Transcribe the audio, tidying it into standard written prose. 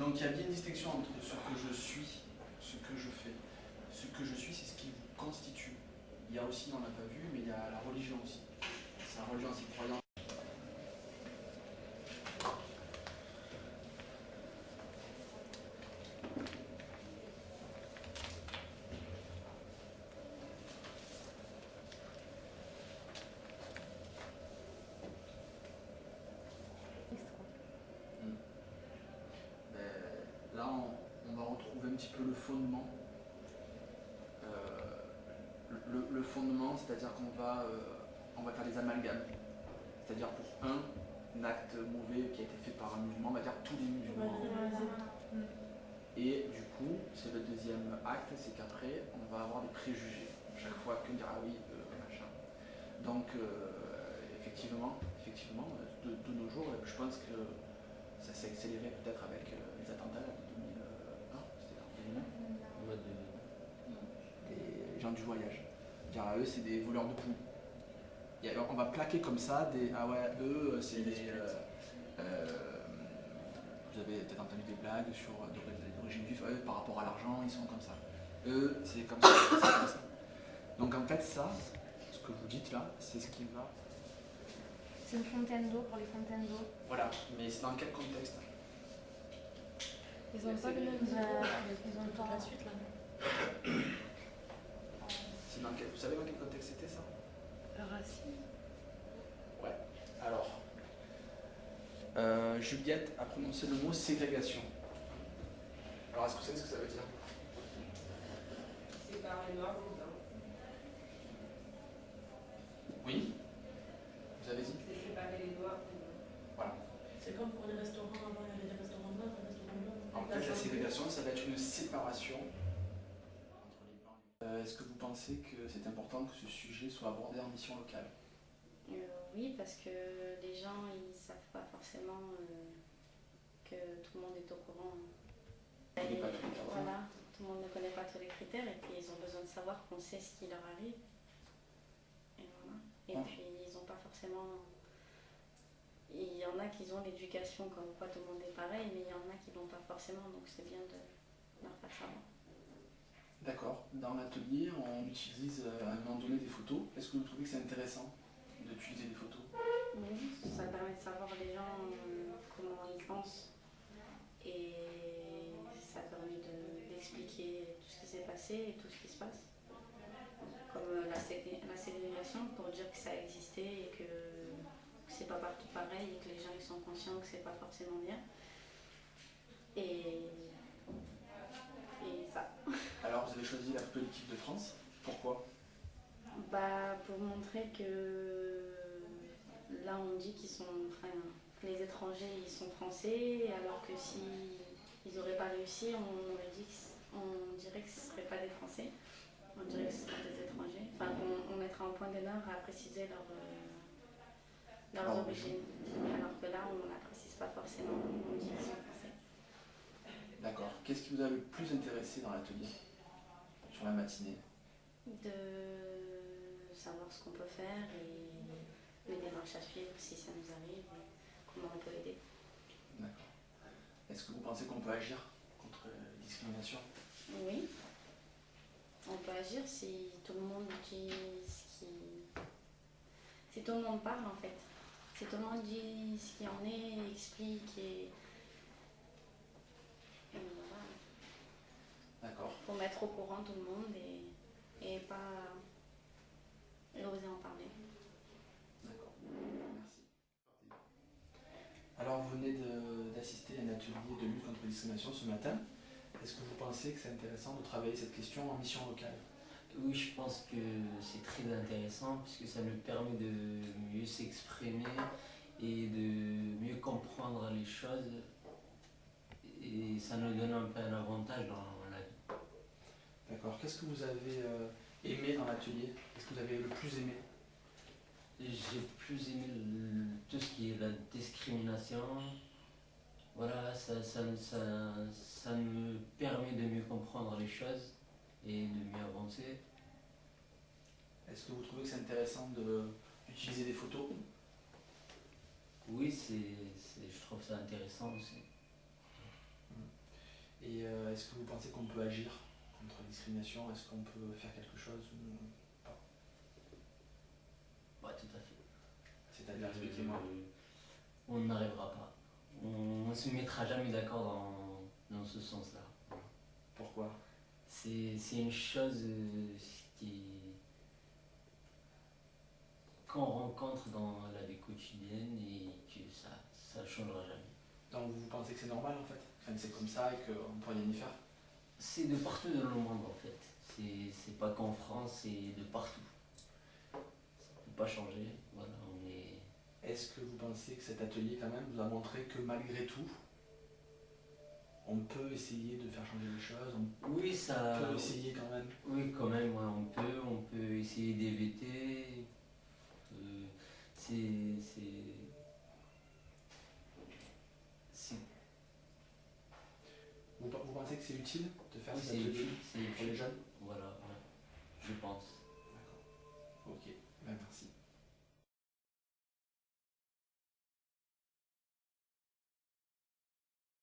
Donc il y a bien une distinction entre ce que je suis, ce que je fais. Ce que je suis, c'est ce qui vous constitue. Il y a aussi, on l'a pas vu, mais il y a la religion aussi. C'est la religion, c'est croyance. Là, on va retrouver un petit peu le fondement. Le fondement, c'est-à-dire qu'on va faire des amalgames. C'est-à-dire pour un acte mauvais qui a été fait par un musulman, on va dire tous les musulmans. Et du coup, c'est le deuxième acte, c'est qu'après, on va avoir des préjugés. Chaque fois qu'on dira oui, machin. Donc, effectivement, de nos jours, je pense que ça s'est accéléré peut-être avec les attentats de 2001, c'était en 2001. Des gens du voyage. Dire à eux, c'est des voleurs de poules. Et alors, on va plaquer comme ça des. Ah ouais, eux, c'est des. Vous avez peut-être entendu des blagues sur d'origine juive, eux, par rapport à l'argent, ils sont comme ça. Eux, c'est comme ça, c'est comme ça. Donc en fait, ça, ce que vous dites là, c'est ce qui va. C'est une fontaine d'eau pour les fontaines d'eau. Voilà, mais c'est dans quel contexte? Ils ont pas le même ils ont le temps de la suite là. C'est dans quel... Vous savez dans quel contexte c'était ça? Racine. Ouais. Alors, Juliette a prononcé le mot ségrégation. Alors, est-ce que vous savez ce que ça veut dire? Séparer les noirs des blancs. Oui. Vous avez dit? C'est séparer les noirs des blancs. Voilà. C'est comme pour les restaurants, avant il y avait des restaurants blancs, des restaurants blancs. En fait, la ségrégation, ça va être une séparation entre les blancs et les noirs. Est-ce que vous pensez que c'est important que ce sujet soit abordé en mission locale? Oui, parce que les gens ils savent pas forcément que tout le monde est au courant. Et pas tous les critères. Voilà, tout le monde ne connaît pas tous les critères et puis ils ont besoin de savoir qu'on sait ce qui leur arrive. Et voilà. Et puis ils n'ont pas forcément. Il y en a qui ont l'éducation comme quoi tout le monde est pareil, mais il y en a qui l'ont pas forcément, donc c'est bien de leur faire savoir. D'accord. Dans l'atelier, on utilise à un moment donné des photos. Est-ce que vous trouvez que c'est intéressant d'utiliser des photos? Oui, ça permet de savoir les gens comment ils pensent et ça permet d'expliquer tout ce qui s'est passé et tout ce qui se passe. Comme la ségrégation pour dire que ça a existé et que c'est pas partout pareil et que les gens ils sont conscients que c'est pas forcément bien. Et ça. Alors, vous avez choisi la politique de France. Pourquoi? Pour montrer que là on dit qu'ils sont, enfin, les étrangers ils sont français, alors que si ils n'auraient pas réussi, on dirait que ce ne seraient pas des Français, on dirait que ce seraient des étrangers. Enfin, on mettra un point d'honneur à préciser leurs origines, alors que là on ne la précise pas forcément, on dit qu'ils sont français. D'accord. Qu'est-ce qui vous a le plus intéressé dans l'atelier, sur la matinée? De savoir ce qu'on peut faire et les démarches à suivre si ça nous arrive et comment on peut aider. D'accord. Est-ce que vous pensez qu'on peut agir contre les discriminations? Oui. On peut agir si tout le monde dit si tout le monde parle en fait. Si tout le monde dit ce qu'il en est, explique et voilà. D'accord. Faut mettre au courant tout le monde et pas oser en parler. D'accord. Merci. Alors, vous venez d'assister à un atelier de lutte contre la discrimination ce matin. Est-ce que vous pensez que c'est intéressant de travailler cette question en mission locale? Oui, je pense que c'est très intéressant puisque ça nous permet de mieux s'exprimer et de mieux comprendre les choses et ça nous donne un peu un avantage dans la vie. D'accord. Qu'est-ce que vous avez aimé dans l'atelier? Qu'est-ce que vous avez le plus aimé? J'ai plus aimé tout ce qui est la discrimination. Voilà, ça me permet de mieux comprendre les choses et de mieux avancer. Est-ce que vous trouvez que c'est intéressant d'utiliser des photos? Oui, je trouve ça intéressant aussi. Et est-ce que vous pensez qu'on peut agir contre la discrimination? Est-ce qu'on peut faire quelque chose ou pas? Ouais, tout à fait. C'est-à-dire, expliquez-moi. On n'arrivera pas. On ne se mettra jamais d'accord dans ce sens-là. Pourquoi? C'est une chose qui qu'on rencontre dans la vie quotidienne et que ça ne changera jamais. Donc vous pensez que c'est normal en fait? Enfin, c'est comme ça et qu'on ne peut rien y faire? C'est de partout dans le monde en fait. C'est pas qu'en France, c'est de partout. Ça ne peut pas changer. Voilà, on est... Est-ce que vous pensez que cet atelier quand même vous a montré que malgré tout, on peut essayer de faire changer les choses, Oui, ça... on peut essayer quand même? Oui, quand même, ouais, on peut essayer d'éviter. C'est Vous pensez que c'est utile de faire oui, cet c'est atelier utile, c'est pour les utile. jeunes? Voilà, ouais, je pense. D'accord. Ok.